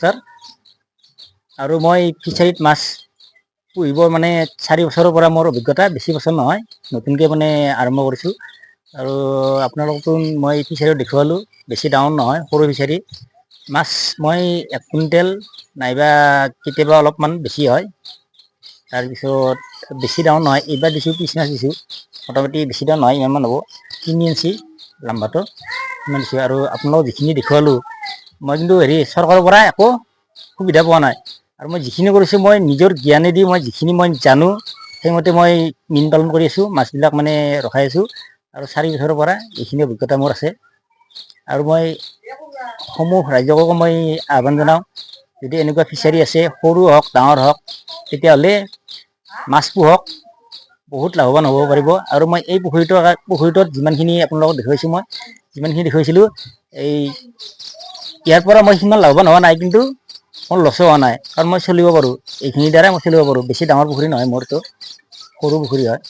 নমস্কাৰ। আৰু মই ফিচাৰীত মাছ পুহিবৰ মানে 4 বছৰৰ পৰা মোৰ অভিজ্ঞতা, বেছি বছৰ নহয়, নতুনকৈ মানে আৰম্ভ কৰিছোঁ। আৰু আপোনালোকতো মই ফিচাৰীত দেখুৱালোঁ, বেছি ডাঙৰ নহয়, সৰু ফিচাৰী। মাছ মই 1 কুইণ্টেল নাইবা কেতিয়াবা অলপমান বেছি হয়। তাৰপিছত বেছি ডাঙৰ নহয়, এইবাৰ দিছোঁ পিছ মাছ দিছোঁ, মোটামুটি বেছি ডাঙৰ নহয়, ইমানমান হ'ব, 3 ইঞ্চি লাম্বাটো ইমান দিছোঁ। আৰু আপোনালোকক যিখিনি দেখুৱালোঁ, মই কিন্তু চৰকাৰৰ পৰা একো সুবিধা পোৱা নাই। আৰু মই যিখিনি কৰিছোঁ, মই নিজৰ জ্ঞানেদি মই যিখিনি মই জানো, সেইমতে মই মীন পালন কৰি আছোঁ, মাছবিলাক মানে ৰখাই আছোঁ। আৰু 4 বছৰৰ পৰা এইখিনি অভিজ্ঞতা মোৰ আছে। আৰু মই সমূহ ৰাইজকো মই আহ্বান জনাওঁ, যদি এনেকুৱা ফিচাৰী আছে, সৰু হওক ডাঙৰ হওক, তেতিয়াহ'লে মাছ পোহক, বহুত লাভৱান হ'ব পাৰিব। আৰু মই এই পুখুৰীটোত যিমানখিনি আপোনালোকক দেখুৱাইছোঁ, মই যিমানখিনি দেখুৱাইছিলোঁ, ইয়াৰ পৰা মই সিমান লাভৱান হোৱা নাই, কিন্তু মোৰ লছো হোৱা নাই, কাৰণ মই চলিব পাৰোঁ, এইখিনিৰ দ্বাৰাই মই চলিব পাৰোঁ। বেছি ডাঙৰ পুখুৰী নহয় মোৰতো, সৰু পুখুৰী হয়।